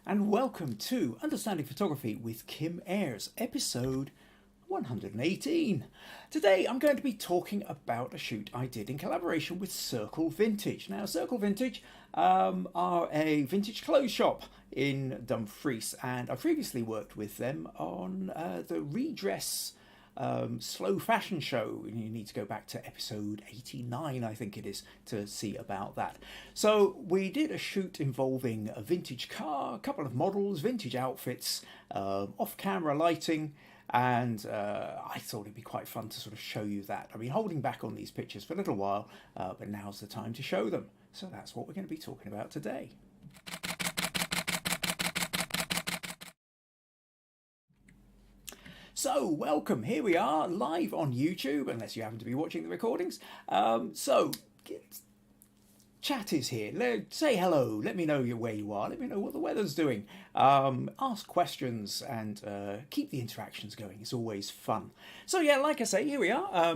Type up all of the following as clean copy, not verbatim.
and welcome to Understanding Photography with Kim Ayres, episode 118. Today I'm going to be talking about a shoot I did in collaboration with Circle Vintage. Now, Circle Vintage are a vintage clothes shop in Dumfries, and I previously worked with them on the redress slow fashion show. You need to go back to episode 89, I think it is, to see about that. So we did a shoot involving a vintage car, a couple of models, vintage outfits, off-camera lighting, and I thought it'd be quite fun to sort of show you that. I've been holding back on these pictures for a little while, but now's the time to show them. So that's what we're going to be talking about today. So, welcome. Here we are, live on YouTube, unless you happen to be watching the recordings. Chat is here. Say hello. Let me know where you are. Let me know what the weather's doing. Ask questions and keep the interactions going. It's always fun. So, yeah, like I say, here we are.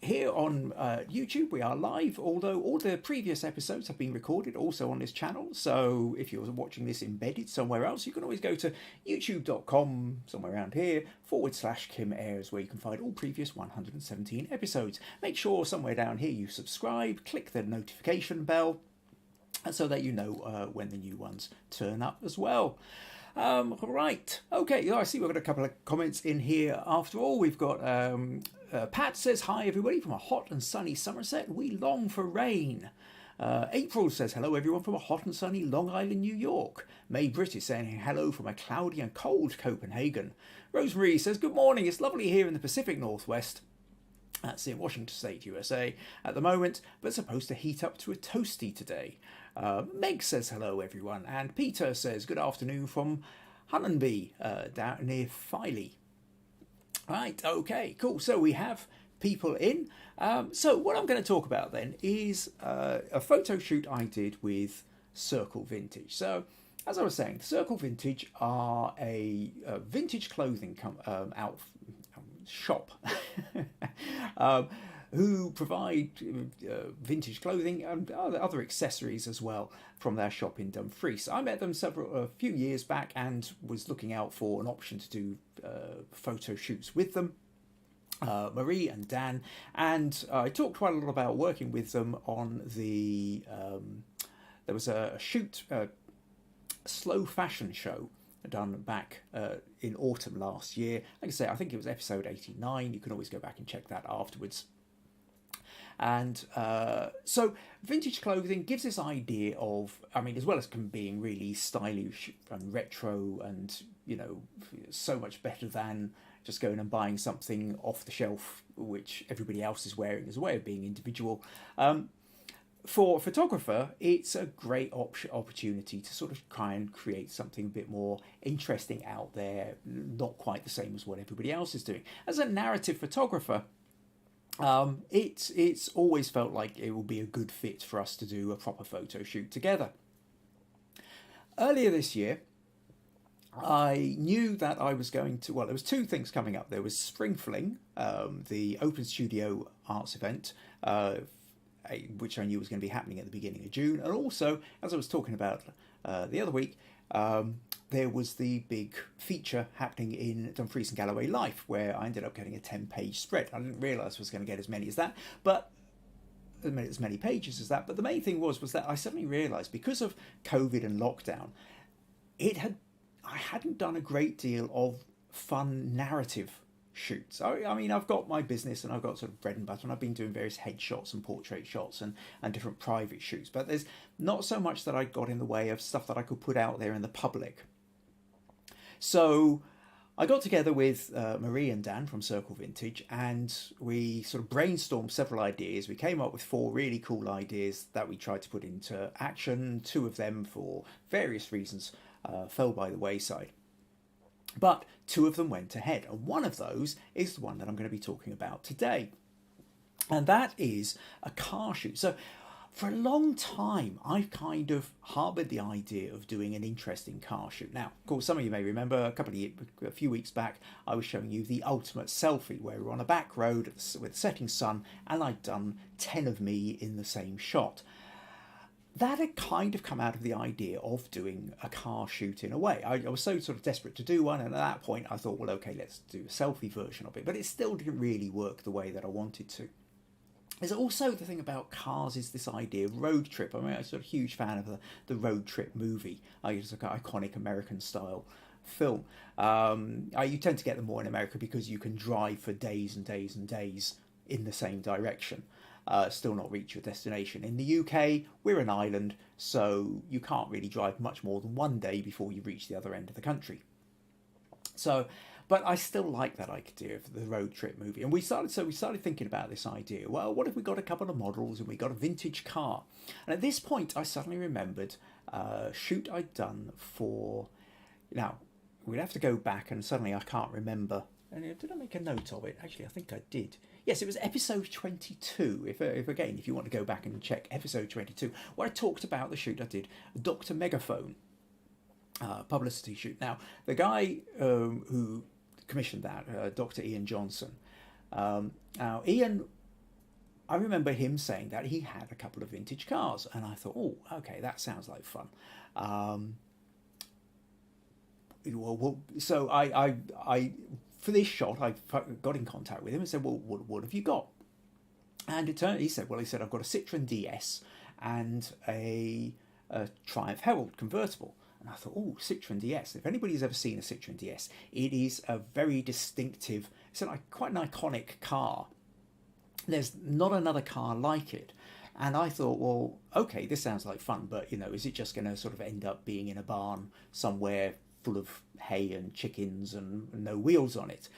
Here on YouTube, we are live, although all the previous episodes have been recorded also on this channel. So if you're watching this embedded somewhere else, you can always go to youtube.com, somewhere around here, /Kim Ayres, where you can find all previous 117 episodes. Make sure somewhere down here you subscribe, click the notification bell, so that you know when the new ones turn up as well. Right, okay, I see we've got a couple of comments in here. After all, we've got Pat says, hi everybody from a hot and sunny Somerset. We long for rain. April says, hello everyone from a hot and sunny Long Island, New York. May Britt is saying hello from a cloudy and cold Copenhagen. Rosemary says, good morning, it's lovely here in the Pacific Northwest. That's in Washington State, USA at the moment, but supposed to heat up to a toasty today. Meg says hello everyone, and Peter says good afternoon from Hunnanby, down near Filey. Right, okay, cool. So we have people in. So what I'm going to talk about then is a photo shoot I did with Circle Vintage. So as I was saying, Circle Vintage are a vintage clothing shop who provide vintage clothing and other accessories as well from their shop in Dumfries. I met them a few years back and was looking out for an option to do photo shoots with them. Marie and Dan, and I talked quite a lot about working with them on the there was a shoot slow fashion show done back in autumn last year. Like I say, I think it was episode 89. You can always go back and check that afterwards. And so vintage clothing gives this idea of, I mean, as well as being really stylish and retro and, you know, so much better than just going and buying something off the shelf which everybody else is wearing as a way of being individual. For a photographer, it's a great opportunity to sort of try and create something a bit more interesting out there, not quite the same as what everybody else is doing. As a narrative photographer, it's always felt like it will be a good fit for us to do a proper photo shoot together. Earlier this year, I knew that I was going to, well, there was two things coming up. There was Spring Fling, the Open Studio Arts event, which I knew was going to be happening at the beginning of June. And also, as I was talking about the other week, there was the big feature happening in Dumfries and Galloway Life, where I ended up getting a 10-page spread. I didn't realise I was going to get as many as that, but as many pages as that. But the main thing was that I suddenly realised, because of COVID and lockdown, I hadn't done a great deal of fun narrative shoots. I mean, I've got my business and I've got sort of bread and butter, and I've been doing various headshots and portrait shots and different private shoots, but there's not so much that I got in the way of stuff that I could put out there in the public. So I got together with Marie and Dan from Circle Vintage, and we sort of brainstormed several ideas. We came up with 4 really cool ideas that we tried to put into action. 2 of them, for various reasons, fell by the wayside. But 2 of them went ahead, and one of those is the one that I'm going to be talking about today. And that is a car shoot. So for a long time, I've kind of harboured the idea of doing an interesting car shoot. Now, of course, some of you may remember a few weeks back, I was showing you the ultimate selfie, where we were on a back road with the setting sun, and I'd done 10 of me in the same shot. that had kind of come out of the idea of doing a car shoot in a way. I was so sort of desperate to do one, and at that point I thought, well, okay, let's do a selfie version of it. But it still didn't really work the way that I wanted to. There's also the thing about cars is this idea of road trip. I mean, I'm sort of a huge fan of the road trip movie. It's like an iconic American style film. You tend to get them more in America because you can drive for days and days and days in the same direction. Still not reach your destination. In the UK, we're an island, so you can't really drive much more than one day before you reach the other end of the country. So, but I still like that idea of the road trip movie. And we started thinking about this idea. Well, what if we got a couple of models and we got a vintage car? And at this point, I suddenly remembered a shoot I'd done for. Now, we'd have to go back, and suddenly I can't remember. And did I make a note of it? Actually, I think I did. Yes, it was episode 22. If you want to go back and check episode 22, where I talked about the shoot I did, Dr. Megaphone, publicity shoot. Now, the guy who commissioned that, Dr. Ian Johnson. Now, Ian, I remember him saying that he had a couple of vintage cars, and I thought, oh, okay, that sounds like fun. So I for this shot, I got in contact with him and said, well, what have you got? And it turned, he said, I've got a Citroen DS and a Triumph Herald convertible. And I thought, oh, Citroen DS. If anybody's ever seen a Citroen DS, it is a very distinctive, it's quite an iconic car. There's not another car like it. And I thought, well, okay, this sounds like fun, but, is it just going to sort of end up being in a barn somewhere full of hay and chickens and no wheels on it?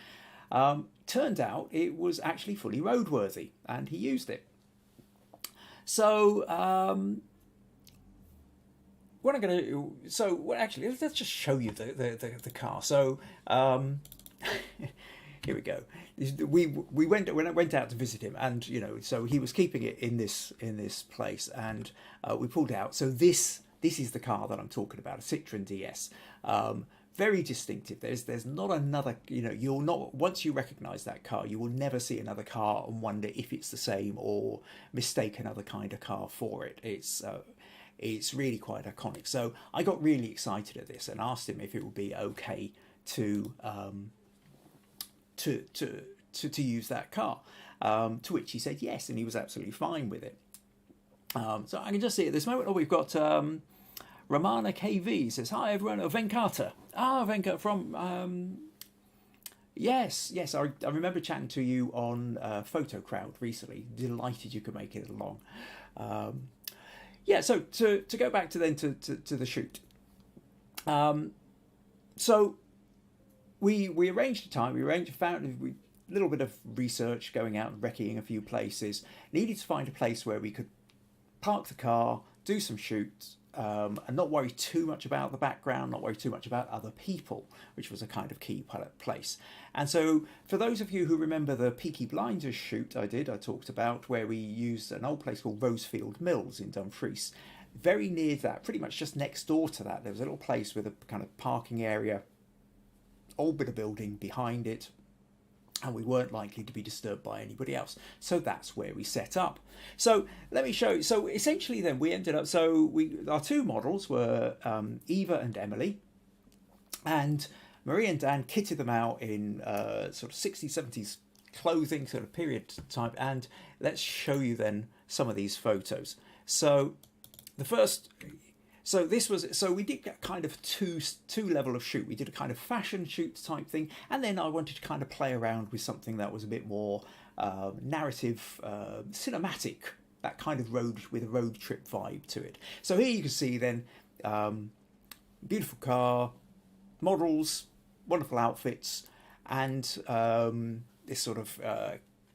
Turned out it was actually fully roadworthy, and he used it. So what I'm going to do, actually, let's just show you the car. So here we go. We went out to visit him, and so he was keeping it in this place, and we pulled out. So this is the car that I'm talking about, a Citroen DS. Very distinctive. There's not another, you'll not, once you recognise that car, you will never see another car and wonder if it's the same or mistake another kind of car for it. It's really quite iconic. So I got really excited at this and asked him if it would be okay to use that car. To which he said yes, and he was absolutely fine with it. So I can just see at this moment, we've got Ramana KV says, hi everyone, Venkata. Venkat from, yes, I remember chatting to you on Photo Crowd recently. Delighted you could make it along. So to go back to the shoot. So we arranged a time, found a little bit of research, going out and recceing a few places. Needed to find a place where we could park the car, do some shoots, and not worry too much about the background, not worry too much about other people, which was a kind of key place. And so for those of you who remember the Peaky Blinders shoot I talked about, where we used an old place called Rosefield Mills in Dumfries. Very near that, pretty much just next door to that, there was a little place with a kind of parking area, old bit of building behind it, and we weren't likely to be disturbed by anybody else. So that's where we set up. So let me show you. So essentially then we ended up, our two models were Eva and Emily, and Marie and Dan kitted them out in sort of 60s, 70s clothing, sort of period type. And let's show you then some of these photos. So the first... So we did kind of two level of shoot. We did a kind of fashion shoot type thing, and then I wanted to kind of play around with something that was a bit more narrative, cinematic, that kind of road trip vibe to it. So here you can see then, beautiful car, models, wonderful outfits, and this sort of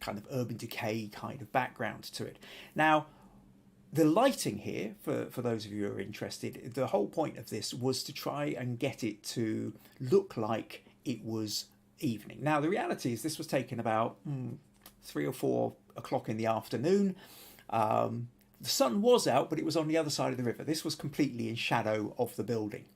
kind of urban decay kind of background to it. Now, the lighting here, for those of you who are interested, the whole point of this was to try and get it to look like it was evening. Now, the reality is this was taken about 3 or 4 o'clock in the afternoon. The sun was out, but it was on the other side of the river. This was completely in shadow of the building.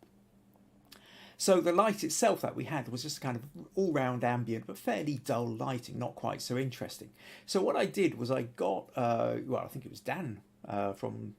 So the light itself that we had was just kind of all-round ambient, but fairly dull lighting, not quite so interesting. So what I did was I got, I think it was Dan from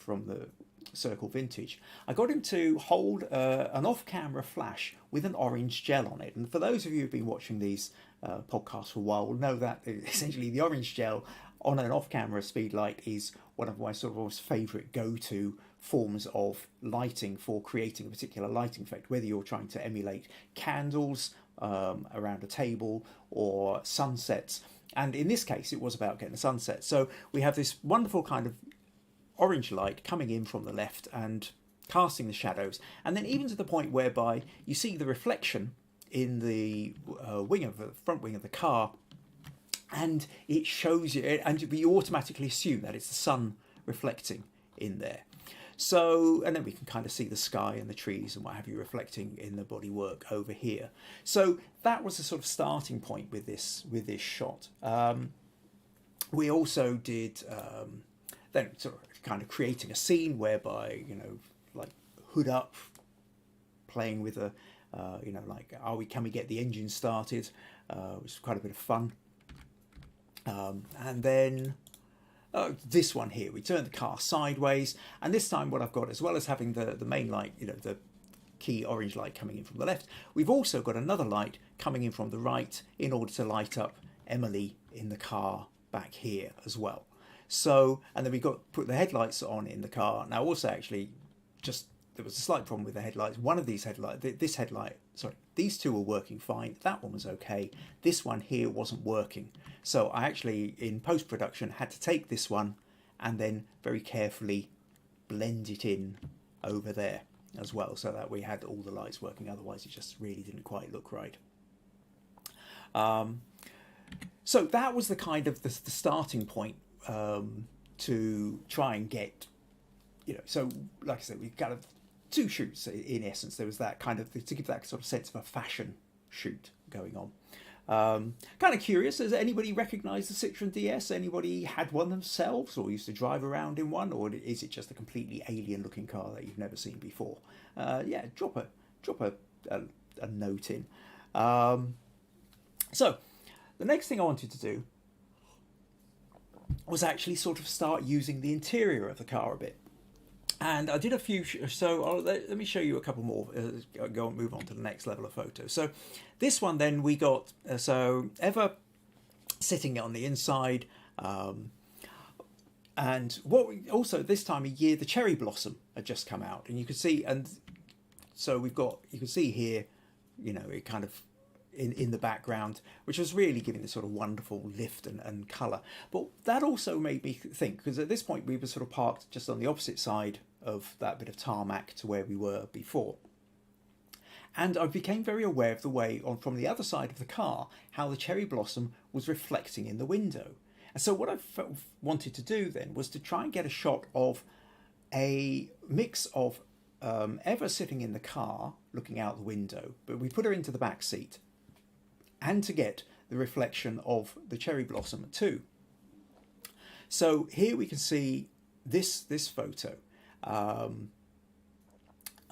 from the Circle Vintage, I got him to hold an off-camera flash with an orange gel on it. And for those of you who've been watching these podcasts for a while will know that essentially the orange gel on an off-camera speed light is one of my sort of most favourite go-to forms of lighting for creating a particular lighting effect, whether you're trying to emulate candles around a table or sunsets. And in this case, it was about getting a sunset. So we have this wonderful kind of orange light coming in from the left and casting the shadows, and then even to the point whereby you see the reflection in the front wing of the car, and it shows you, and you automatically assume that it's the sun reflecting in there. So, and then we can kind of see the sky and the trees and what have you reflecting in the bodywork over here. So that was the sort of starting point with this shot. We also did then sort of kind of creating a scene whereby, you know, like hood up, playing with a, you know, like, can we get the engine started? Which was quite a bit of fun. And then this one here, we turn the car sideways, and this time what I've got, as well as having the main light, you know, the key orange light coming in from the left, we've also got another light coming in from the right in order to light up Emily in the car back here as well. So, and then we put the headlights on in the car. Now also actually, just there was a slight problem with the headlights. One of these these two were working fine. That one was okay. This one here wasn't working. So I actually, in post-production, had to take this one and then very carefully blend it in over there as well, so that we had all the lights working. Otherwise, it just really didn't quite look right. So that was the kind of the starting point to try and get, you know, so like I said, we kind of two shoots in essence. There was that kind of, to give that sort of sense of a fashion shoot going on. Kind of curious, has anybody recognised the Citroen DS? Anybody had one themselves or used to drive around in one, or is it just a completely alien looking car that you've never seen before? Yeah, drop a note in. So the next thing I wanted to do was actually sort of start using the interior of the car a bit. And I did a few, let me show you a couple more, move on to the next level of photos. So this one then we got, so Eva sitting on the inside, and also this time of year, the cherry blossom had just come out, and you could see, and so you can see here, you know, it kind of, in the background, which was really giving this sort of wonderful lift and colour. But that also made me think, because at this point we were sort of parked just on the opposite side of that bit of tarmac to where we were before. And I became very aware of the way from the other side of the car, how the cherry blossom was reflecting in the window. And so what I wanted to do then was to try and get a shot of a mix of Eva sitting in the car looking out the window, but we put her into the back seat, and to get the reflection of the cherry blossom too. So here we can see this photo.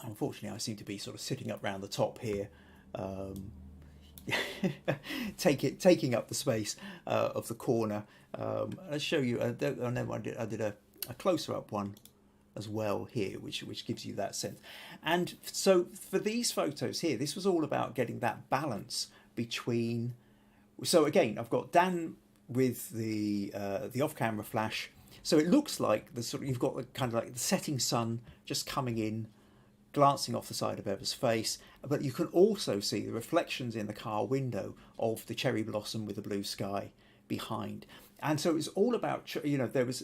Unfortunately, I seem to be sort of sitting up round the top here, taking up the space of the corner. I'll show you. I did a closer up one as well here, which gives you that sense. And so for these photos here, this was all about getting that balance between. So again, I've got Dan with the off-camera flash, so it looks like the sort of, you've got kind of like the setting sun just coming in, glancing off the side of Eva's face, but you can also see the reflections in the car window of the cherry blossom with the blue sky behind. And so it's all about, you know, there was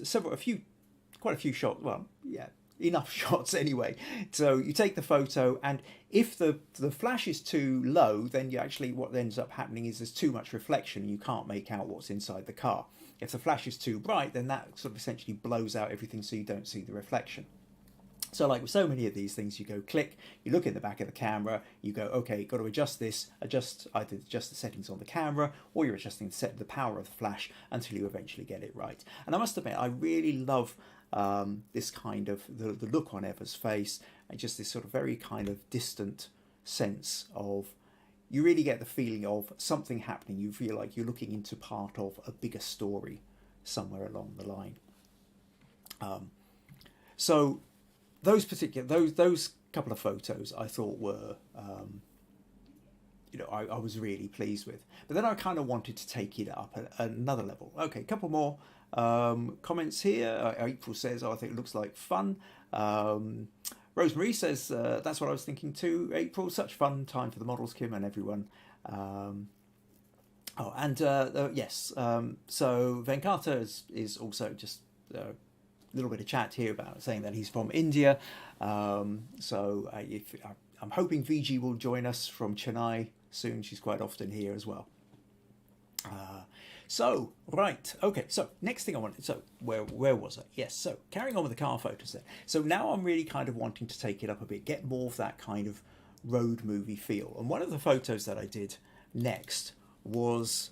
quite a few shots, well, yeah, enough shots anyway. So you take the photo, and if the flash is too low, then you actually, what ends up happening is there's too much reflection and you can't make out what's inside the car. If the flash is too bright, then that sort of essentially blows out everything, so you don't see the reflection. So like with so many of these things, you go click, you look in the back of the camera, you go, okay, got to adjust this, either adjust the settings on the camera, or you're adjusting the power of the flash until you eventually get it right. And I must admit, I really love this kind of, the look on Eva's face, and just this sort of very kind of distant sense of, you really get the feeling of something happening. You feel like you're looking into part of a bigger story somewhere along the line. So those couple of photos I thought were I was really pleased with. But then I kind of wanted to take it up at another level. Okay, a couple more comments here. April says, "Oh, I think it looks like fun." Rosemary says, "That's what I was thinking too, April. Such fun time for the models, Kim, and everyone." Yes. So Venkata is also just a little bit of chat here about saying that he's from India. If I'm hoping VG will join us from Chennai soon. She's quite often here as well. Right, okay, so next thing I wanted, so where was I? Yes, so carrying on with the car photos then. So now I'm really kind of wanting to take it up a bit, get more of that kind of road movie feel. And one of the photos that I did next was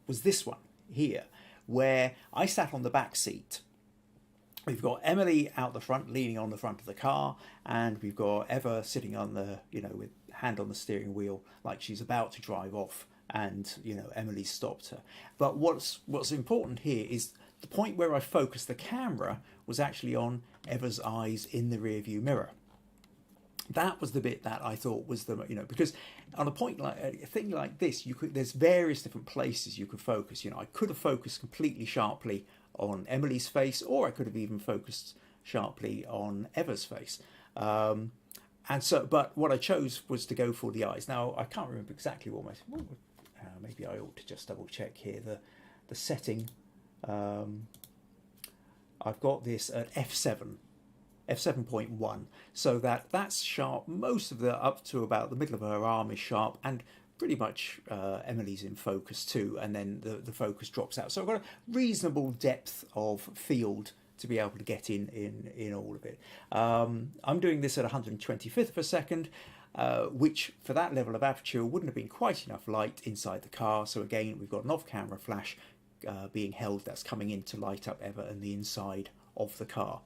this one here, where I sat on the back seat. We've got Emily out the front, leaning on the front of the car, and we've got Eva sitting on the, with hand on the steering wheel, like she's about to drive off, and Emily stopped her. But what's important here is the point where I focused the camera was actually on Eva's eyes in the rear view mirror. That was the bit that I thought was the, because on a point like a thing like this, there's various different places you could focus. I could have focused completely sharply on Emily's face, or I could have even focused sharply on Eva's face. But what I chose was to go for the eyes. Now I can't remember exactly what maybe I ought to just double check here the setting. I've got this at f7.1, so that's sharp. Most of the up to about the middle of her arm is sharp, and pretty much Emily's in focus too, and then the focus drops out. So I've got a reasonable depth of field to be able to get in all of it. I'm doing this at 125th of a second, which for that level of aperture wouldn't have been quite enough light inside the car. So again, we've got an off-camera flash being held that's coming in to light up Eva and the inside of the car.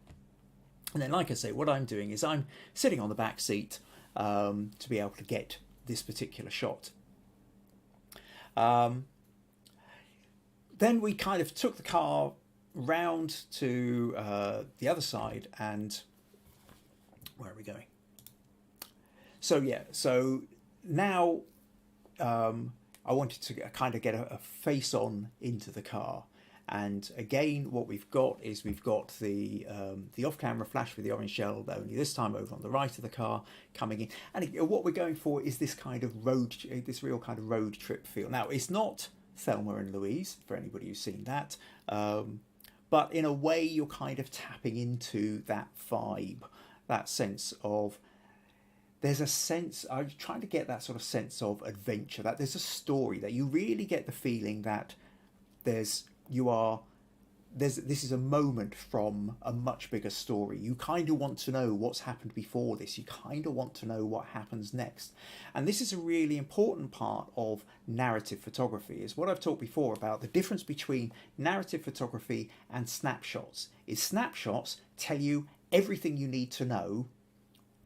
And then, like I say, what I'm doing is I'm sitting on the back seat to be able to get this particular shot. Then we kind of took the car round to the other side, and where are we going? So now I wanted to kind of get a face on into the car. And again, what we've got is the off-camera flash with the orange shell, only this time over on the right of the car coming in. And what we're going for is this kind of real kind of road trip feel. Now, it's not Thelma and Louise, for anybody who's seen that, but in a way, you're kind of tapping into that vibe, that sense of. There's a sense. I'm trying to get that sort of sense of adventure. That there's a story, that you really get the feeling that this is a moment from a much bigger story. You kind of want to know what's happened before this. You kind of want to know what happens next. And this is a really important part of narrative photography, is what I've talked before about the difference between narrative photography and snapshots. Snapshots tell you everything you need to know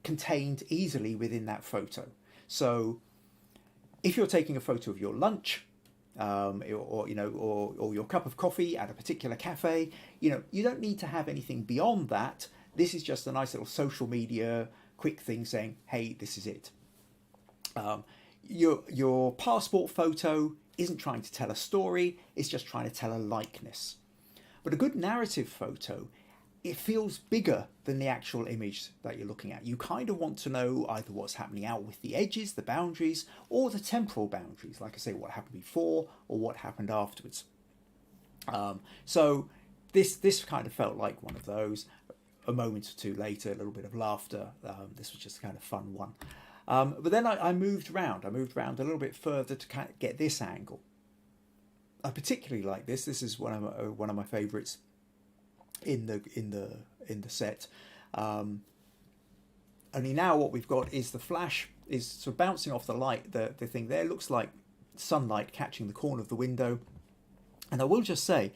contained easily within that photo. So if you're taking a photo of your lunch, or your cup of coffee at a particular cafe, you don't need to have anything beyond that. This is just a nice little social media quick thing saying, hey, this is it. Your passport photo isn't trying to tell a story, it's just trying to tell a likeness. But a good narrative photo, it feels bigger than the actual image that you're looking at. You kind of want to know either what's happening out with the edges, the boundaries, or the temporal boundaries, like I say, what happened before or what happened afterwards. So this kind of felt like one of those. A moment or two later, a little bit of laughter. This was just a kind of fun one. But then I moved around. I moved around a little bit further to kind of get this angle. I particularly like this. This is one of my favourites in the set. Only now what we've got is the flash is sort of bouncing off the light. The thing there looks like sunlight catching the corner of the window. And I will just say,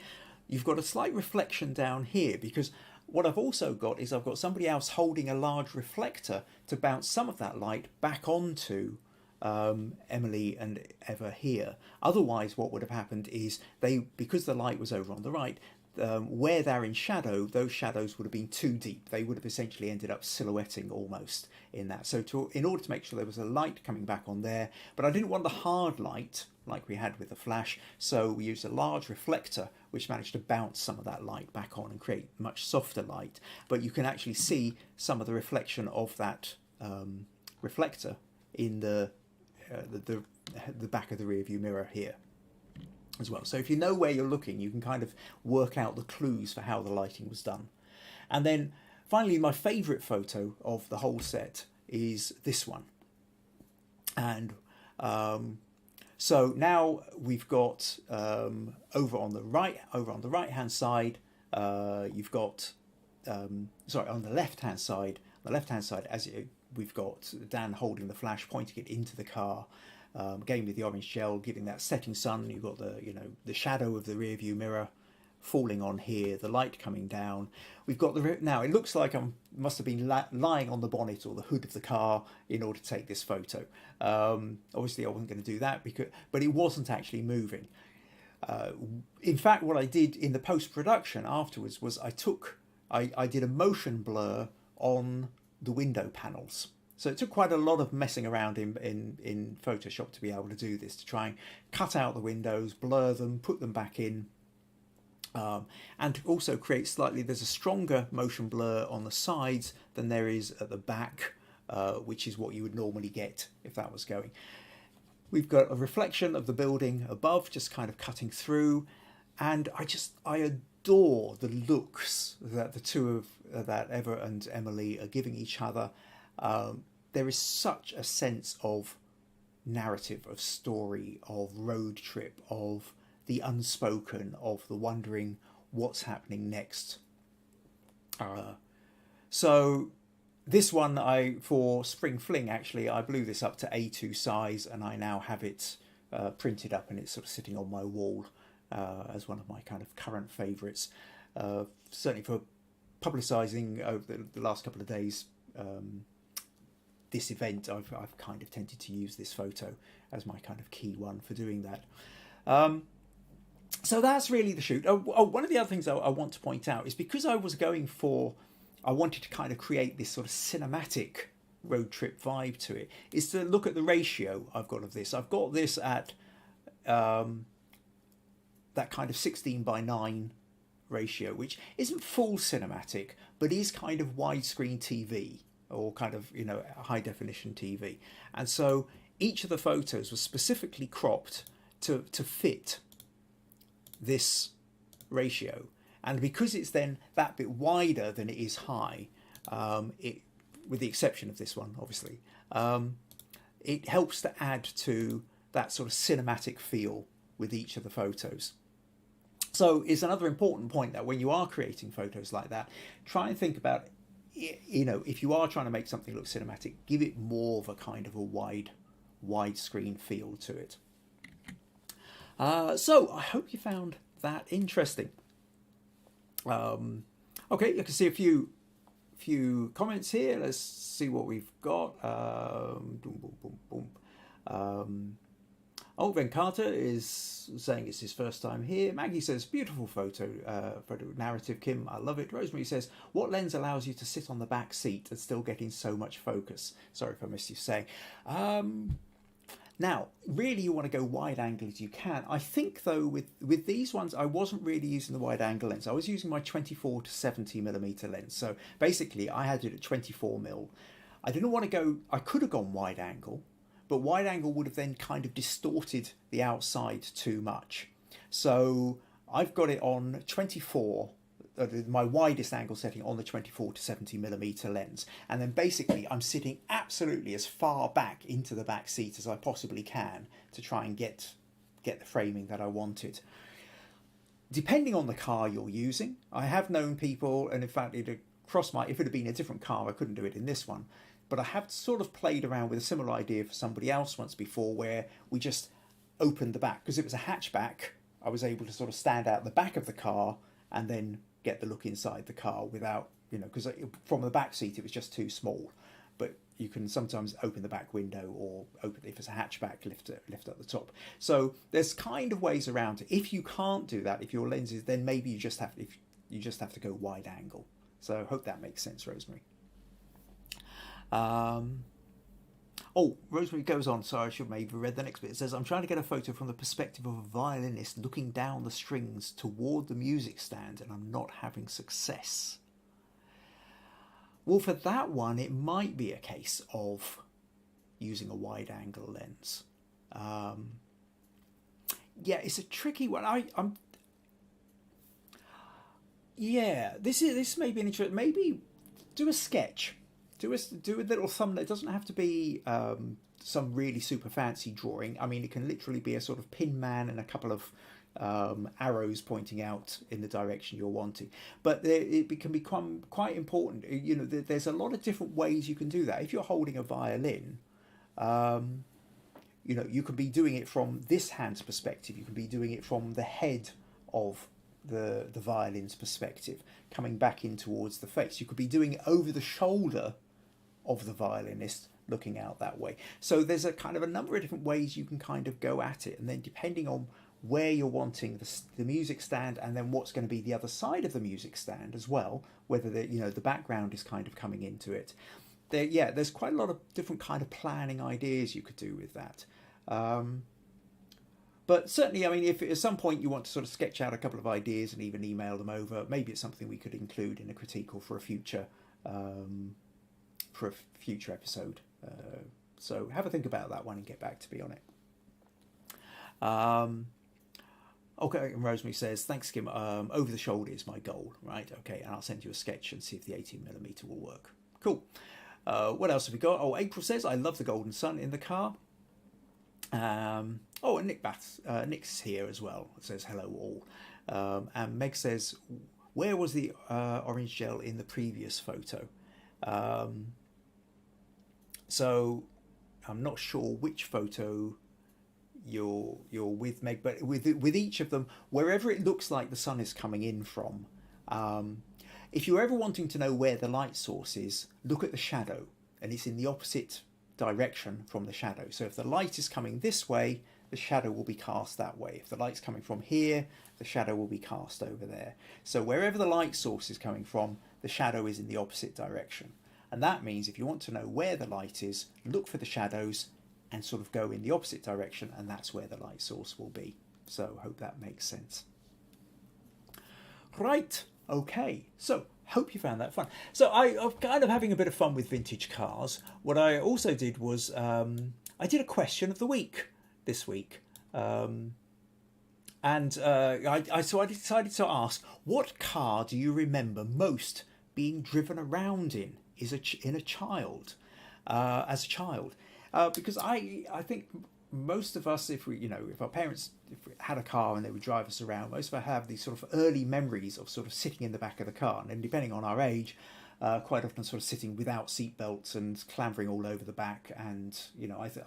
you've got a slight reflection down here, because what I've also got is I've got somebody else holding a large reflector to bounce some of that light back onto Emily and Eva here. Otherwise, what would have happened is because the light was over on the right, where they're in shadow, those shadows would have been too deep. They would have essentially ended up silhouetting almost in that. So in order to make sure there was a light coming back on there, but I didn't want the hard light like we had with the flash, so we used a large reflector which managed to bounce some of that light back on and create much softer light. But you can actually see some of the reflection of that reflector in the back of the rear view mirror here as well. So if you know where you're looking, you can kind of work out the clues for how the lighting was done. And then finally, my favourite photo of the whole set is this one. And so now we've got over on the right hand side, you've got sorry, on the left hand side. We've got Dan holding the flash, pointing it into the car. Again with the orange gel, giving that setting sun. You've got the shadow of the rear view mirror falling on here, the light coming down. We've got now it looks like I must have been lying on the bonnet or the hood of the car in order to take this photo. Obviously I wasn't going to do that but it wasn't actually moving. In fact, what I did in the post-production afterwards was I did a motion blur on the window panels. So it took quite a lot of messing around in Photoshop to be able to do this, to try and cut out the windows, blur them, put them back in, and to also create there's a stronger motion blur on the sides than there is at the back, which is what you would normally get if that was going. We've got a reflection of the building above just kind of cutting through, and I adore the looks that the two of that Eva and Emily are giving each other. There is such a sense of narrative, of story, of road trip, of the unspoken, of the wondering what's happening next. So this one, for Spring Fling, actually, I blew this up to A2 size, and I now have it printed up, and it's sort of sitting on my wall as one of my kind of current favourites. Certainly for publicising over the last couple of days, this event, I've kind of tended to use this photo as my kind of key one for doing that. So that's really the shoot. One of the other things I want to point out is because I wanted to kind of create this sort of cinematic road trip vibe to it, is to look at the ratio I've got of this. I've got this at that kind of 16:9 ratio, which isn't full cinematic, but is kind of widescreen TV, or kind of, high definition TV. And so each of the photos was specifically cropped to fit this ratio. And because it's then that bit wider than it is high, with the exception of this one, obviously, it helps to add to that sort of cinematic feel with each of the photos. So it's another important point that when you are creating photos like that, try and think about, if you are trying to make something look cinematic, give it more of a kind of a widescreen feel to it. So I hope you found that interesting. Okay, you can see a few comments here. Let's see what we've got. Venkata is saying it's his first time here. Maggie says, beautiful photo narrative, Kim, I love it. Rosemary says, what lens allows you to sit on the back seat and still getting so much focus? Sorry if I missed you saying. Now, really you want to go wide angle as you can. I think though with these ones, I wasn't really using the wide angle lens. I was using my 24 to 70 millimeter lens. So basically I had it at 24 mil. I didn't want to go, I could have gone wide angle, but wide angle would have then kind of distorted the outside too much. So I've got it on 24, my widest angle setting on the 24 to 70 millimeter lens. And then basically I'm sitting absolutely as far back into the back seat as I possibly can to try and get the framing that I wanted. Depending on the car you're using, I have known people, and in fact if it had been a different car, I couldn't do it in this one, but I have sort of played around with a similar idea for somebody else once before, where we just opened the back. Because it was a hatchback, I was able to sort of stand out the back of the car and then get the look inside the car without, because from the back seat it was just too small. But you can sometimes open the back window, or open, if it's a hatchback, lift up the top. So there's kind of ways around it. If you can't do that, if your lenses, then maybe you just have to go wide angle. So I hope that makes sense, Rosemary. Oh, Rosemary goes on, sorry, I should have maybe read the next bit. It says, I'm trying to get a photo from the perspective of a violinist looking down the strings toward the music stand, and I'm not having success. Well, for that one, it might be a case of using a wide angle lens. Yeah, it's a tricky one. This may be an interesting. Maybe do a sketch. Do a little thumbnail. It doesn't have to be some really super fancy drawing. I mean, it can literally be a sort of pin man and a couple of arrows pointing out in the direction you're wanting. But it can become quite important. You know, there's a lot of different ways you can do that. If you're holding a violin, you know, you could be doing it from this hand's perspective. You can be doing it from the head of the violin's perspective, coming back in towards the face. You could be doing it over the shoulder of the violinist, looking out that way. So there's a kind of a number of different ways you can kind of go at it, and then depending on where you're wanting the music stand, and then what's going to be the other side of the music stand as well, whether the background is kind of coming into it. There's quite a lot of different kind of planning ideas you could do with that. But certainly, I mean, if at some point you want to sort of sketch out a couple of ideas and even email them over, maybe it's something we could include in a critique or for a future episode. So have a think about that one and get back to me on it. Okay, and Rosemary says, thanks, Kim. Over the shoulder is my goal, right? Okay, and I'll send you a sketch and see if the 18mm will work. Cool. What else have we got? Oh, April says, I love the golden sun in the car. And Nick's here as well. It says, hello all. And Meg says, where was the orange gel in the previous photo? So I'm not sure which photo you're with, Meg, but with each of them, wherever it looks like the sun is coming in from, if you're ever wanting to know where the light source is, look at the shadow, and it's in the opposite direction from the shadow. So if the light is coming this way, the shadow will be cast that way. If the light's coming from here, the shadow will be cast over there. So wherever the light source is coming from, the shadow is in the opposite direction. And that means if you want to know where the light is, look for the shadows and sort of go in the opposite direction, and that's where the light source will be. So hope that makes sense. Right, okay, so hope you found that fun. So I'm kind of having a bit of fun with vintage cars. What I also did was I did a question of the week this week. I decided to ask, what car do you remember most being driven around in as a child? Because I think most of us, if our parents had a car and they would drive us around, most of us have these sort of early memories of sort of sitting in the back of the car, and depending on our age, quite often sort of sitting without seatbelts and clambering all over the back. And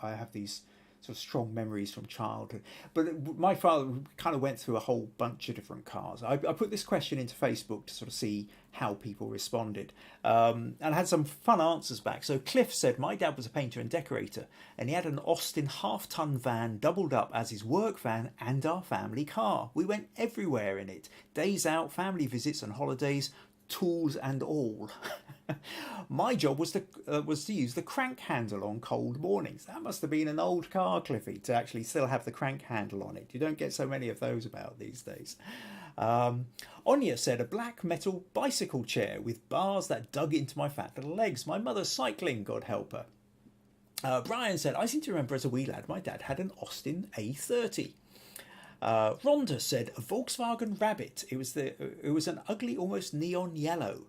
I have these sort of strong memories from childhood. But my father kind of went through a whole bunch of different cars. I put this question into Facebook to sort of see how people responded, and I had some fun answers back. So Cliff said, my dad was a painter and decorator, and he had an Austin half-ton van doubled up as his work van and our family car. We went everywhere in it, days out, family visits and holidays, tools and all. My job was to use the crank handle on cold mornings. That must have been an old car, Cliffy, to actually still have the crank handle on it. You don't get so many of those about these days. Anya said, a black metal bicycle chair with bars that dug into my fat little legs. My mother's cycling, God help her. Brian said, I seem to remember as a wee lad my dad had an Austin A30. Rhonda said, a Volkswagen Rabbit. It was an ugly, almost neon yellow.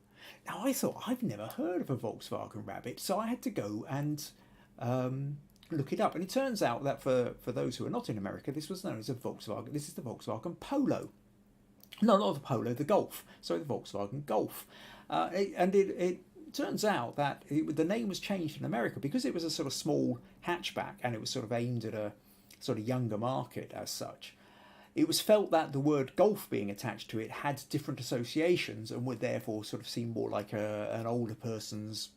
Now, I thought, I've never heard of a Volkswagen Rabbit, so I had to go and look it up. And it turns out that for those who are not in America, this was known as a Volkswagen. This is the Volkswagen Polo. No, not the Polo, the Golf. Sorry, the Volkswagen Golf. It turns out that the name was changed in America because it was a sort of small hatchback and it was sort of aimed at a sort of younger market as such. It was felt that the word golf being attached to it had different associations and would therefore sort of seem more like an older person's,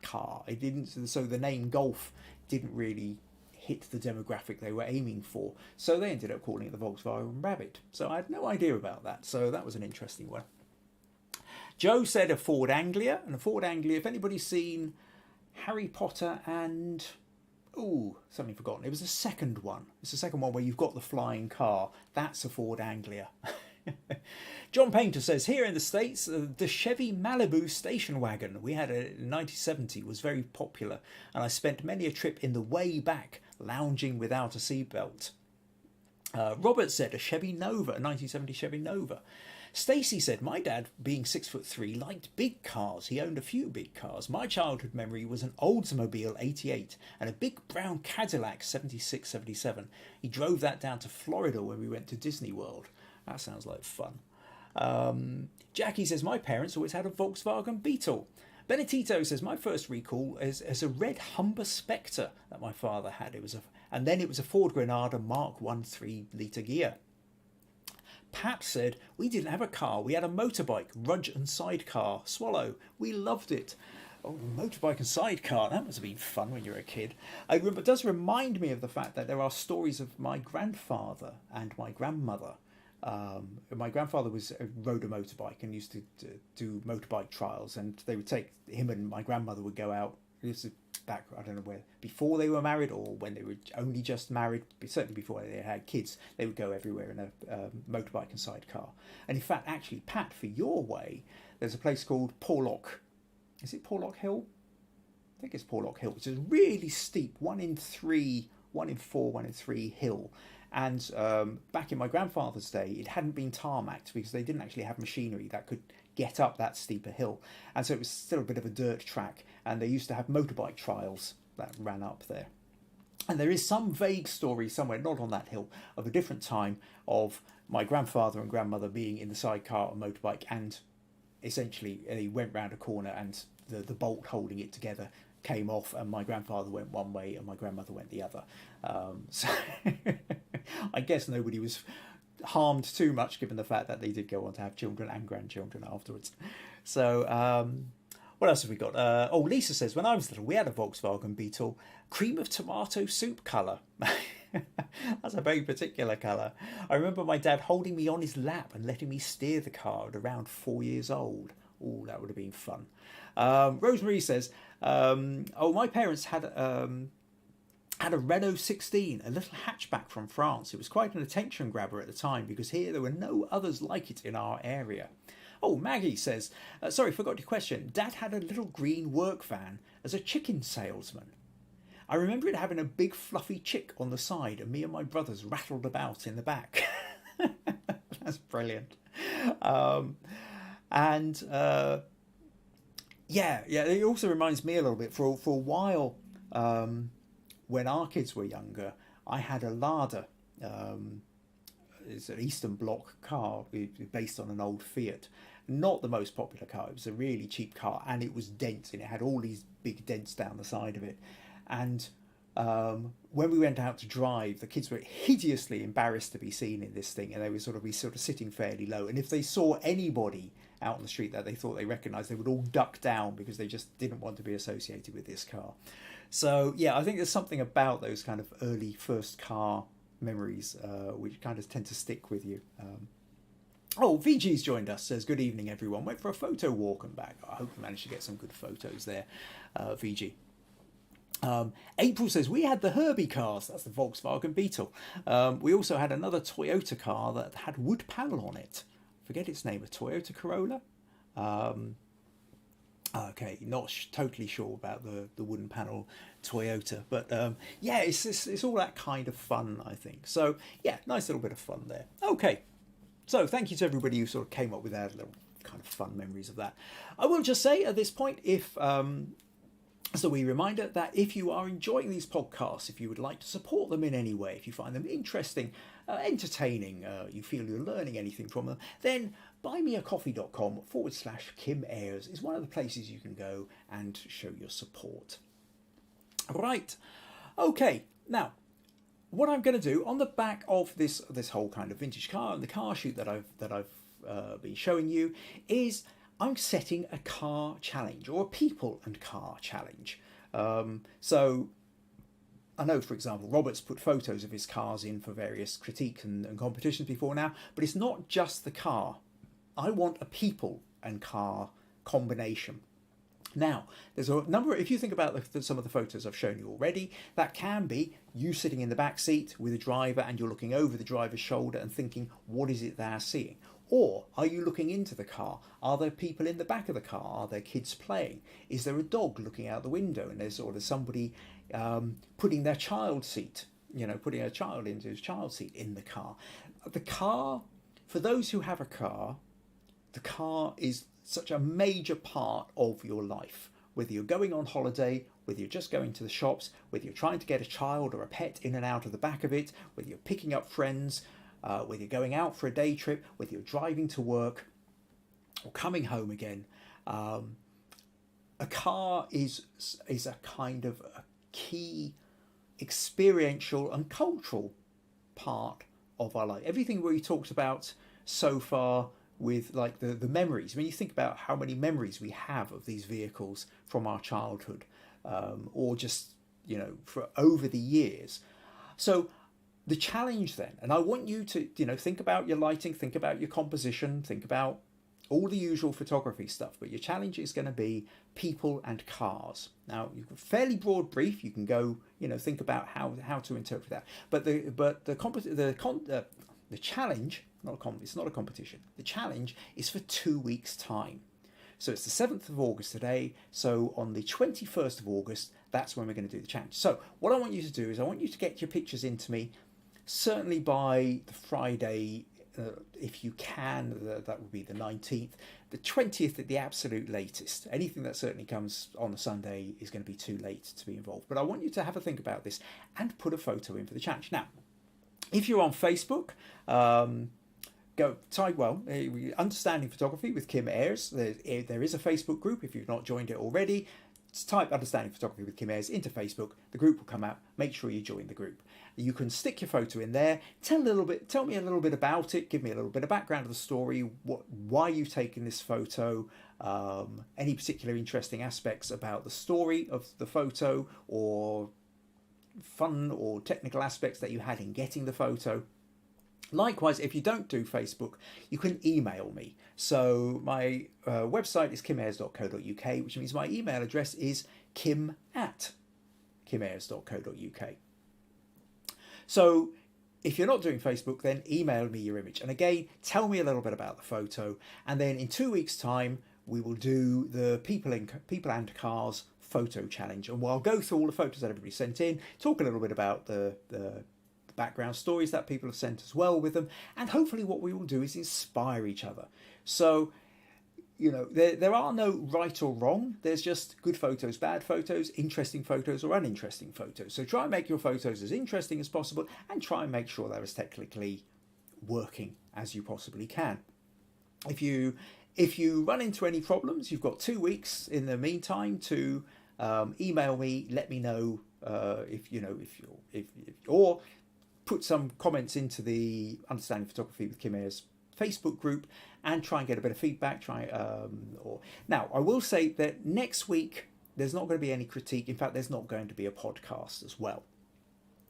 car. It didn't, so the name Golf didn't really hit the demographic they were aiming for. So they ended up calling it the Volkswagen Rabbit. So I had no idea about that. So that was an interesting one. Joe said a Ford Anglia, and a Ford Anglia, if anybody's seen Harry Potter and something forgotten. It was the second one. It's the second one where you've got the flying car. That's a Ford Anglia. John Painter says, here in the States, the Chevy Malibu station wagon we had in 1970 was very popular, and I spent many a trip in the way back lounging without a seatbelt. Robert said a Chevy Nova, a 1970 Chevy Nova. Stacey said, my dad, being 6'3", liked big cars. He owned a few big cars. My childhood memory was an Oldsmobile 88 and a big brown Cadillac 76, 77. He drove that down to Florida when we went to Disney World. That sounds like fun. Jackie says, my parents always had a Volkswagen Beetle. Benedito says, my first recall is a red Humber Spectre that my father had. It was a Ford Granada Mark 1 3-litre gear. Pat said, we didn't have a car, we had a motorbike, Rudge and sidecar, Swallow. We loved it. Oh, motorbike and sidecar, that must have been fun when you were a kid. It does remind me of the fact that there are stories of my grandfather and my grandmother. My grandfather rode a motorbike and used to do motorbike trials, and they would take him, and my grandmother would go out. This is back, I don't know where, before they were married or when they were only just married, certainly before they had kids. They would go everywhere in a motorbike and sidecar. And in fact, actually, Pat, for your way, there's a place called Porlock. Is it Porlock Hill? I think it's Porlock Hill, which is really steep, 1 in 3, 1 in 4, 1 in 3 hill. And back in my grandfather's day, it hadn't been tarmacked because they didn't actually have machinery that could get up that steeper hill. And so it was still a bit of a dirt track. And they used to have motorbike trials that ran up there. And there is some vague story somewhere, not on that hill, of a different time of my grandfather and grandmother being in the sidecar on motorbike, and essentially they went round a corner and the bolt holding it together came off, and my grandfather went one way and my grandmother went the other. So I guess nobody was harmed too much, given the fact that they did go on to have children and grandchildren afterwards. So what else have we got? Lisa says, when I was little, we had a Volkswagen Beetle, cream of tomato soup colour. That's a very particular colour. I remember my dad holding me on his lap and letting me steer the car at around 4 years old. Oh, that would have been fun. Rosemary says, my parents had a Renault 16, a little hatchback from France. It was quite an attention grabber at the time because here there were no others like it in our area. Oh, Maggie says, sorry, forgot your question. Dad had a little green work van as a chicken salesman. I remember it having a big fluffy chick on the side, and me and my brothers rattled about in the back. That's brilliant. It also reminds me a little bit, for a while, when our kids were younger, I had a Lada. It's an Eastern Bloc car based on an old Fiat. Not the most popular car. It was a really cheap car, and it was dense, and it had all these big dents down the side of it. And when we went out to drive, the kids were hideously embarrassed to be seen in this thing, and they would sort of sitting fairly low. And if they saw anybody out on the street that they thought they recognised, they would all duck down because they just didn't want to be associated with this car. So yeah, I think there's something about those kind of early first car memories which kind of tend to stick with you. VG's joined us, says, good evening everyone. Went for a photo walk and back. I hope you managed to get some good photos there, VG. April says, we had the Herbie cars. That's the Volkswagen Beetle. We also had another Toyota car that had wood panel on it. Forget its name, a Toyota Corolla. Okay, not totally sure about the wooden panel Toyota, but it's all that kind of fun, I think. So yeah, nice little bit of fun there. Okay, so thank you to everybody who sort of came up with their little kind of fun memories of that. I will just say at this point, as a wee reminder, that if you are enjoying these podcasts, if you would like to support them in any way, if you find them interesting, entertaining, you feel you're learning anything from them, then buymeacoffee.com/Kim Ayres is one of the places you can go and show your support. Right, okay, now what I'm going to do on the back of this whole kind of vintage car and the car shoot that I've been showing you is I'm setting a car challenge or a people and car challenge. So I know, for example, Robert's put photos of his cars in for various critiques and competitions before now, but it's not just the car. I want a people and car combination. Now, there's a number, if you think about some of the photos I've shown you already, that can be you sitting in the back seat with a driver and you're looking over the driver's shoulder and thinking, what is it they're seeing? Or are you looking into the car? Are there people in the back of the car? Are there kids playing? Is there a dog looking out the window and there's somebody putting their child seat, putting a child into his child seat in the car? The car, for those who have a car, the car is such a major part of your life. Whether you're going on holiday, whether you're just going to the shops, whether you're trying to get a child or a pet in and out of the back of it, whether you're picking up friends, whether you're going out for a day trip, whether you're driving to work or coming home again, a car is a kind of a key experiential and cultural part of our life. Everything we talked about so far with like the memories. When you think about how many memories we have of these vehicles from our childhood, or just, for over the years. So the challenge then, and I want you to, think about your lighting, think about your composition, think about all the usual photography stuff, but your challenge is going to be people and cars. Now, you've got a fairly broad brief. You can go, think about how to interpret that. But the challenge, it's not a competition. The challenge is for 2 weeks' time. So it's the 7th of August today. So on the 21st of August, that's when we're going to do the challenge. So what I want you to do is I want you to get your pictures into me, certainly by the Friday, if you can. That would be the 19th. The 20th at the absolute latest. Anything that certainly comes on a Sunday is going to be too late to be involved. But I want you to have a think about this and put a photo in for the challenge. Now, if you're on Facebook, go type, Understanding Photography with Kim Ayres. There is a Facebook group if you've not joined it already. Just type Understanding Photography with Kim Ayres into Facebook. The group will come out. Make sure you join the group. You can stick your photo in there. Tell me a little bit about it. Give me a little bit of background of the story. Why you've taken this photo. Any particular interesting aspects about the story of the photo, or fun or technical aspects that you had in getting the photo. Likewise, if you don't do Facebook, you can email me. So my website is kimayres.co.uk, which means my email address is kim@kimayres.co.uk. So if you're not doing Facebook, then email me your image. And again, tell me a little bit about the photo. And then in 2 weeks' time, we will do the People and Cars photo challenge. And I'll go through all the photos that everybody sent in, talk a little bit about the background stories that people have sent as well with them. And hopefully what we will do is inspire each other. So, there are no right or wrong. There's just good photos, bad photos, interesting photos or uninteresting photos. So try and make your photos as interesting as possible and try and make sure they're as technically working as you possibly can. If you run into any problems, you've got 2 weeks in the meantime to email me, let me know or put some comments into the Understanding Photography with Kim Ayres Facebook group and try and get a bit of feedback. Now, I will say that next week there's not going to be any critique. In fact, there's not going to be a podcast as well.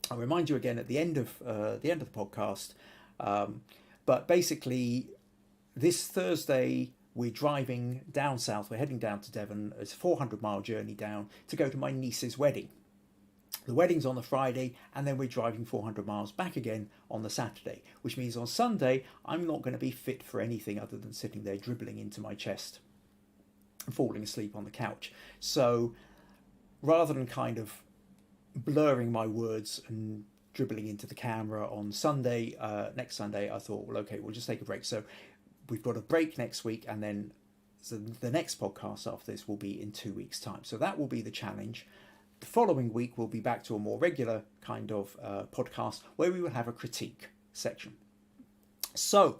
I'll remind you again at the end of the podcast. But basically, this Thursday we're driving down south. We're heading down to Devon. It's a 400-mile journey down to go to my niece's wedding. The wedding's on the Friday, and then we're driving 400 miles back again on the Saturday, which means on Sunday, I'm not going to be fit for anything other than sitting there dribbling into my chest and falling asleep on the couch. So rather than kind of blurring my words and dribbling into the camera on Sunday, next Sunday, I thought, well, okay, we'll just take a break. So we've got a break next week, and then the next podcast after this will be in 2 weeks' time. So that will be the challenge. The following week, we'll be back to a more regular kind of podcast where we will have a critique section. So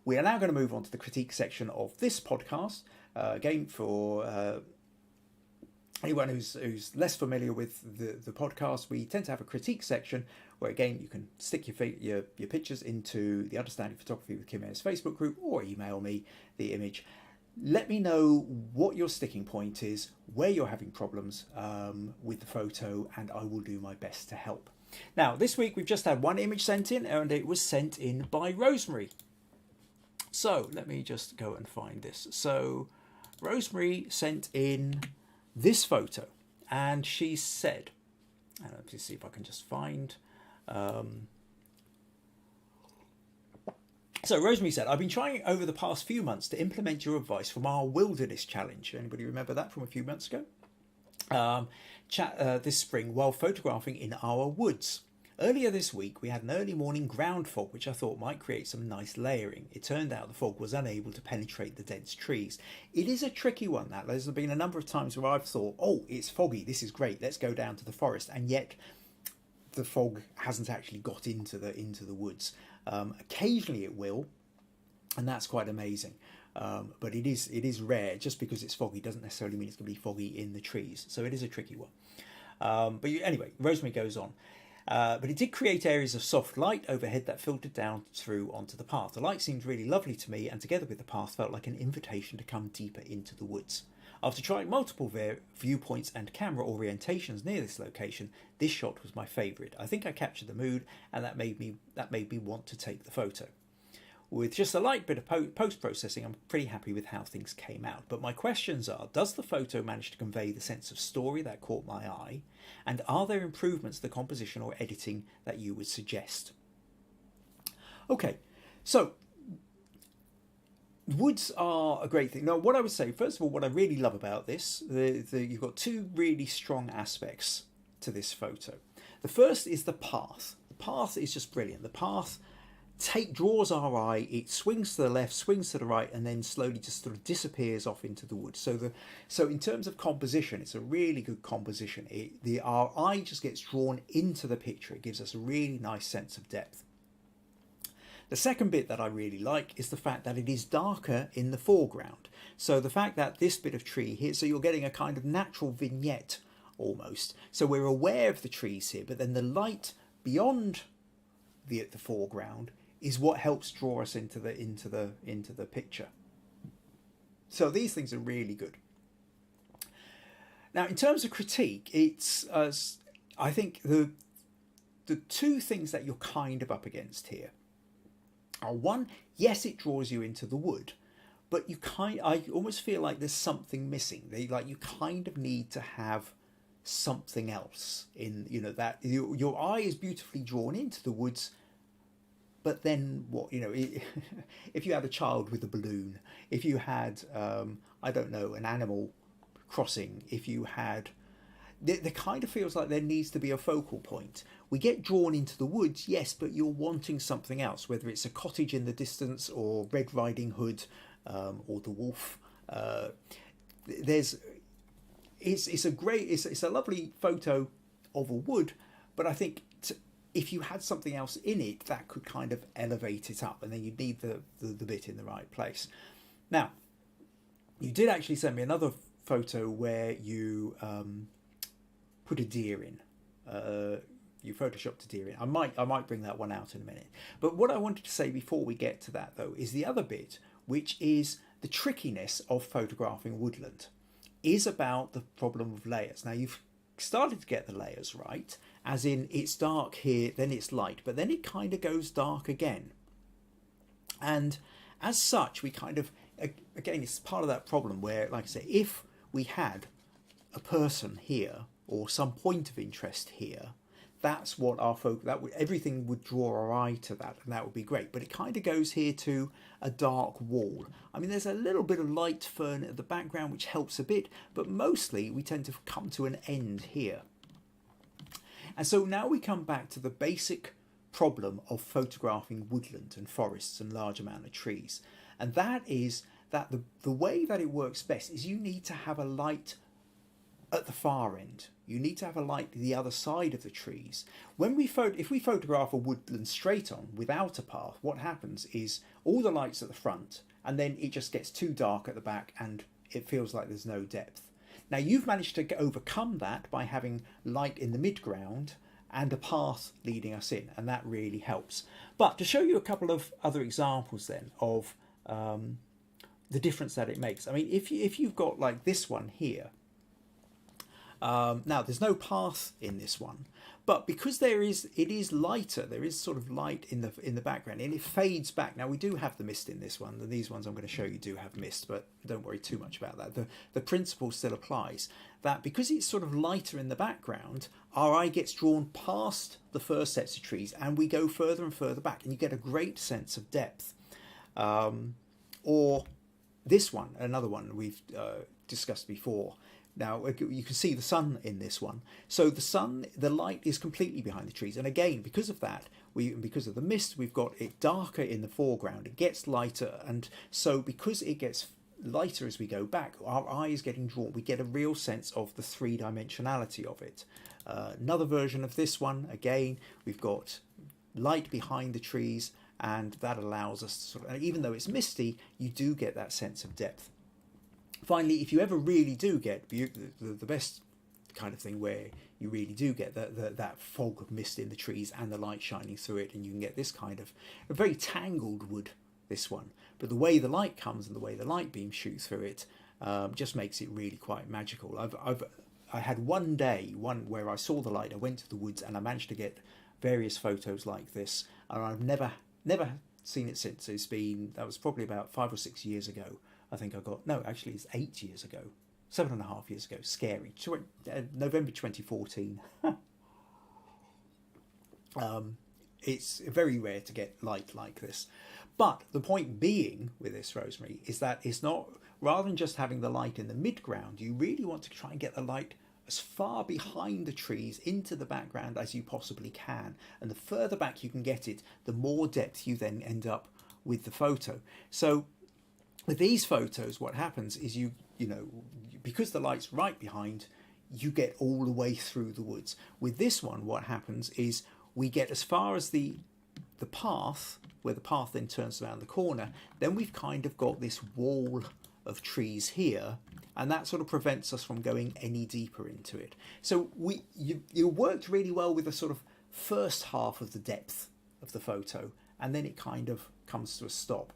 we are now going to move on to the critique section of this podcast. Again, for anyone who's less familiar with the podcast, we tend to have a critique section where, again, you can stick your pictures into the Understanding Photography with Kim Ayres Facebook group or email me the image. Let me know what your sticking point is, where you're having problems with the photo, and I will do my best to help. Now, this week we've just had one image sent in, and it was sent in by Rosemary. So let me just go and find this. So Rosemary sent in this photo, and she said, let's see if I can just find. So Rosemary said, I've been trying over the past few months to implement your advice from our wilderness challenge. Anybody remember that from a few months ago? This spring while photographing in our woods. Earlier this week, we had an early morning ground fog, which I thought might create some nice layering. It turned out the fog was unable to penetrate the dense trees. It is a tricky one, that. There's been a number of times where I've thought, oh, it's foggy, this is great, let's go down to the forest. And yet the fog hasn't actually got into the woods. Occasionally it will, and that's quite amazing. But it is rare. Just because it's foggy doesn't necessarily mean it's going to be foggy in the trees. So it is a tricky one. Anyway, Rosemary goes on. But it did create areas of soft light overhead that filtered down through onto the path. The light seemed really lovely to me, and together with the path felt like an invitation to come deeper into the woods. After trying multiple viewpoints and camera orientations near this location, this shot was my favourite. I think I captured the mood, and that made me want to take the photo. With just a light bit of post-processing, I'm pretty happy with how things came out. But my questions are, does the photo manage to convey the sense of story that caught my eye? And are there improvements to the composition or editing that you would suggest? Okay, so woods are a great thing. Now, what I would say, first of all, what I really love about this, you've got two really strong aspects to this photo. The first is the path. The path is just brilliant. The path draws our eye, it swings to the left, swings to the right, and then slowly just sort of disappears off into the woods. So in terms of composition, it's a really good composition. Our eye just gets drawn into the picture. It gives us a really nice sense of depth. The second bit that I really like is the fact that it is darker in the foreground. So the fact that this bit of tree here, so you're getting a kind of natural vignette almost. So we're aware of the trees here, but then the light beyond the foreground is what helps draw us into the picture. So these things are really good. Now, in terms of critique, it's I think the two things that you're kind of up against here are, one, yes, it draws you into the wood, but I almost feel like there's something missing. You kind of need to have something else in, that your eye is beautifully drawn into the woods, but then what, if you had a child with a balloon, if you had I don't know, an animal crossing, if you had, there kind of feels like there needs to be a focal point. We get drawn into the woods, yes, but you're wanting something else, whether it's a cottage in the distance or Red Riding Hood or the wolf. It's a lovely photo of a wood, but I think if you had something else in it, that could kind of elevate it up, and then you'd need the bit in the right place. Now, you did actually send me another photo where you put a deer in. You photoshopped a deer in. I might bring that one out in a minute. But what I wanted to say before we get to that, though, is the other bit, which is the trickiness of photographing woodland, is about the problem of layers. Now, you've started to get the layers right, as in it's dark here, then it's light, but then it kind of goes dark again. And as such, we kind of, again, it's part of that problem where, like I say, if we had a person here or some point of interest here, that's what our everything would draw our eye to that, and that would be great. But it kind of goes here to a dark wall. I mean, there's a little bit of light fern at the background, which helps a bit, but mostly we tend to come to an end here. And so now we come back to the basic problem of photographing woodland and forests and large amount of trees. And that is that the way that it works best is you need to have a light at the far end. You need to have a light the other side of the trees. If we photograph a woodland straight on without a path, what happens is all the light's at the front, and then it just gets too dark at the back and it feels like there's no depth. Now, you've managed to overcome that by having light in the midground and a path leading us in, and that really helps. But to show you a couple of other examples then of the difference that it makes. I mean, if you've got like this one here, now there's no path in this one, but because it is lighter, there is sort of light in the background, and it fades back. Now we do have the mist in this one, and these ones I'm going to show you do have mist, but don't worry too much about that. The principle still applies, that because it's sort of lighter in the background, our eye gets drawn past the first sets of trees, and we go further and further back, and you get a great sense of depth. Or this one, another one we've discussed before. Now you can see the sun in this one. So the light is completely behind the trees, and again, because of that, because of the mist, we've got it darker in the foreground. It gets lighter, and so because it gets lighter as we go back, our eye is getting drawn. We get a real sense of the three-dimensionality of it. Another version of this one, again, we've got light behind the trees, and that allows us to sort of, even though it's misty, you do get that sense of depth. Finally, if you ever really do get the best kind of thing where you really do get that fog of mist in the trees and the light shining through it, and you can get this kind of a very tangled wood, this one. But the way the light comes and the way the light beams shoot through it just makes it really quite magical. I had one day where I saw the light, I went to the woods, and I managed to get various photos like this, and I've never seen it since. That was probably about 5 or 6 years ago. I think actually it's 8 years ago, 7.5 years ago. Scary. November 2014. It's very rare to get light like this. But the point being with this, Rosemary, is that it's not, rather than just having the light in the midground, you really want to try and get the light as far behind the trees into the background as you possibly can. And the further back you can get it, the more depth you then end up with the photo. So with these photos, what happens is you know, because the light's right behind, you get all the way through the woods. With this one, what happens is we get as far as the path, where the path then turns around the corner. Then we've kind of got this wall of trees here, and that sort of prevents us from going any deeper into it. So you worked really well with the sort of first half of the depth of the photo, and then it kind of comes to a stop.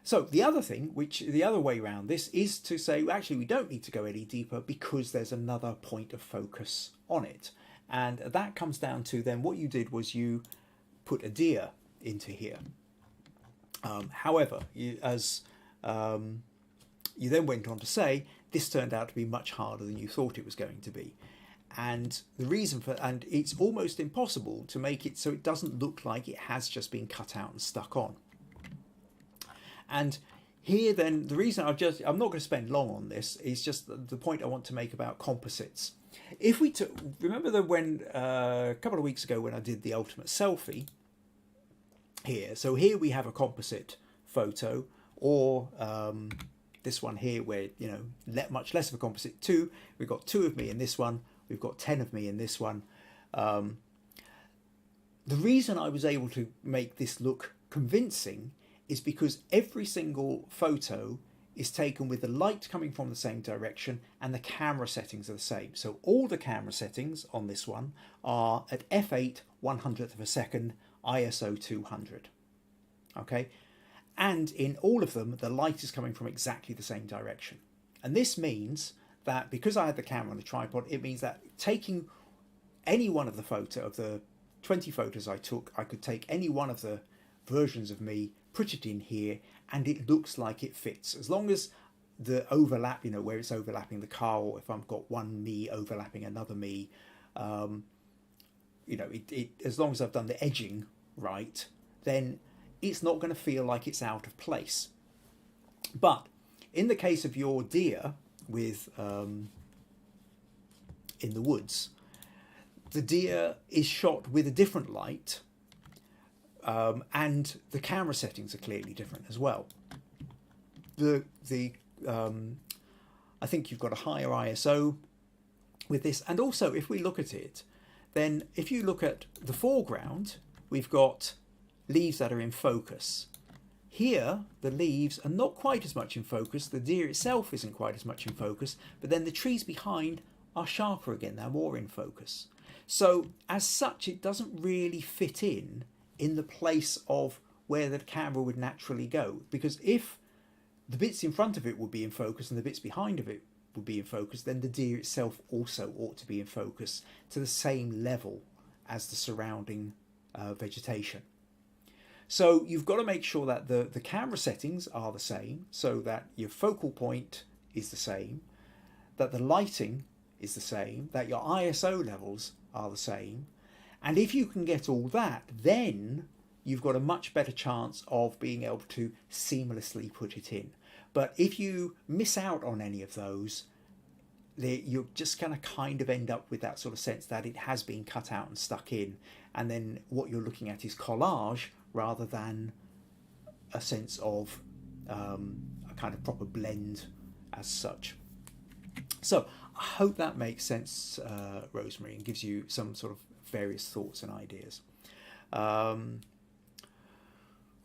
So the other thing, the other way around this, is to say, actually, we don't need to go any deeper because there's another point of focus on it. And that comes down to then what you did was you put a deer into here. However, you then went on to say, this turned out to be much harder than you thought it was going to be. And the reason and it's almost impossible to make it so it doesn't look like it has just been cut out and stuck on. And here then, the reason I'm not going to spend long on this is just the point I want to make about composites. If we remember a couple of weeks ago when I did the ultimate selfie here, so here we have a composite photo, or this one here where, you know, much less of a composite. We've got 2 of me in this one, we've got 10 of me in this one. The reason I was able to make this look convincing is because every single photo is taken with the light coming from the same direction and the camera settings are the same. So all the camera settings on this one are at f8 100th of a second, ISO 200. Okay, and in all of them the light is coming from exactly the same direction. And this means that because I had the camera on the tripod, it means that taking any one of the 20 photos I took, I could take any one of the versions of me, put it in here, and it looks like it fits. As long as the overlap, you know, where it's overlapping the car, or if I've got one me overlapping another me, you know, as long as I've done the edging right, then it's not going to feel like it's out of place. But in the case of your deer with in the woods, the deer is shot with a different light, and the camera settings are clearly different as well. I think you've got a higher ISO with this, and also if we look at it, then if you look at the foreground, we've got leaves that are in focus. Here, the leaves are not quite as much in focus, the deer itself isn't quite as much in focus, but then the trees behind are sharper again, they're more in focus. So as such, it doesn't really fit in the place of where the camera would naturally go. Because if the bits in front of it would be in focus and the bits behind of it would be in focus, then the deer itself also ought to be in focus to the same level as the surrounding vegetation. So you've got to make sure that the camera settings are the same, so that your focal point is the same, that the lighting is the same, that your ISO levels are the same. And if you can get all that, then you've got a much better chance of being able to seamlessly put it in. But if you miss out on any of those, you're just going to kind of end up with that sort of sense that it has been cut out and stuck in. And then what you're looking at is collage rather than a sense of a kind of proper blend as such. So I hope that makes sense, Rosemary, and gives you some sort of various thoughts and ideas.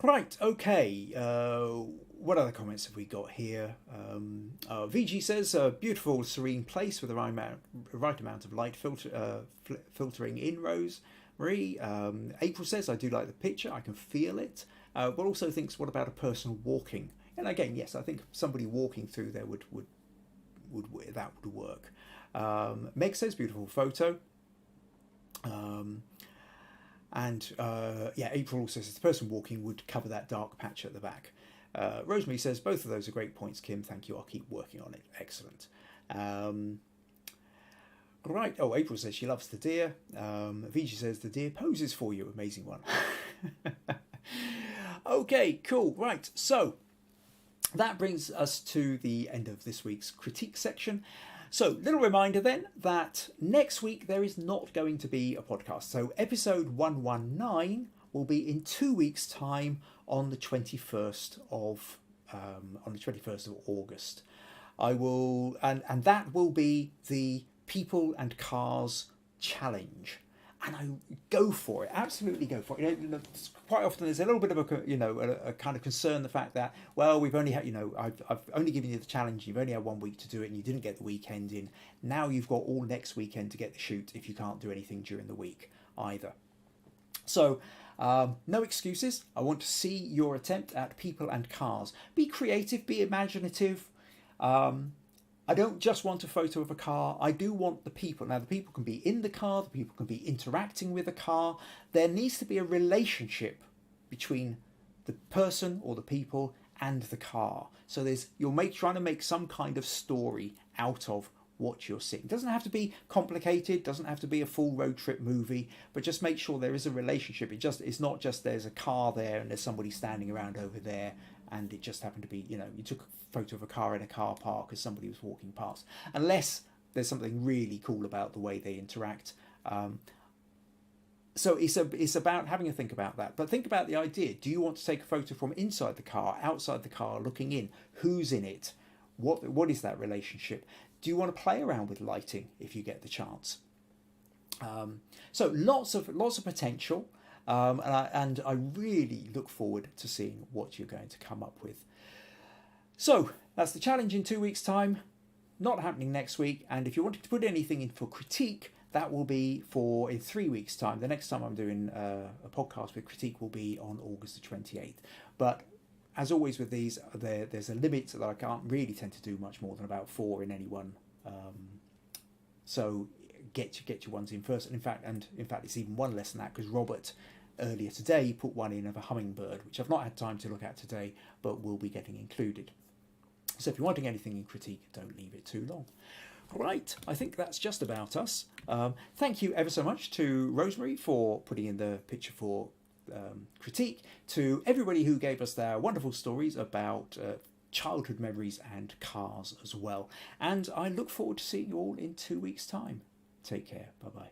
Right, okay. What other comments have we got here? VG says, a beautiful, serene place with the right amount of light filtering in, Rose. Marie, April says, I do like the picture, I can feel it. But also thinks, what about a person walking? And again, yes, I think somebody walking through there would work. Meg says, beautiful photo. Yeah, April also says the person walking would cover that dark patch at the back. Rosemary says, both of those are great points, Kim. Thank you. I'll keep working on it. Excellent. Right. Oh, April says she loves the deer. Vijay says the deer poses for you. Amazing one. Okay, cool. Right. So that brings us to the end of this week's critique section. So, little reminder then that next week there is not going to be a podcast. So, episode 119 will be in 2 weeks' time on the 21st of August. I will, and that will be the People and Cars Challenge. And I go for it, absolutely go for it. Quite often there's a little bit of a kind of concern, the fact that, well, we've only had, I've only given you the challenge, you've only had 1 week to do it and you didn't get the weekend in. Now you've got all next weekend to get the shoot if you can't do anything during the week either. So no excuses. I want to see your attempt at People and Cars. Be creative, be imaginative. I don't just want a photo of a car. I do want the people. Now, the people can be in the car. The people can be interacting with the car. There needs to be a relationship between the person or the people and the car. So you're trying to make some kind of story out of what you're seeing. It doesn't have to be complicated. Doesn't have to be a full road trip movie. But just make sure there is a relationship. It's not just there's a car there and there's somebody standing around over there, and it just happened to be, you took a photo of a car in a car park as somebody was walking past. Unless there's something really cool about the way they interact. So it's about having a think about that. But think about the idea. Do you want to take a photo from inside the car, outside the car, looking in? Who's in it? What is that relationship? Do you want to play around with lighting if you get the chance? So lots of potential. And I really look forward to seeing what you're going to come up with. So that's the challenge in 2 weeks' time. Not happening next week. And if you wanted to put anything in for critique, that will be in 3 weeks' time. The next time I'm doing a podcast with critique will be on August the 28th. But as always with these, there's a limit that I can't really tend to do much more than about 4 in any one. So get your ones in first. And in fact, it's even one less than that, because Robert earlier today put one in of a hummingbird, which I've not had time to look at today, but will be getting included. So if you're wanting anything in critique, don't leave it too long. Right, I think that's just about us. Thank you ever so much to Rosemary for putting in the picture for critique, to everybody who gave us their wonderful stories about childhood memories and cars as well. And I look forward to seeing you all in 2 weeks' time. Take care. Bye-bye.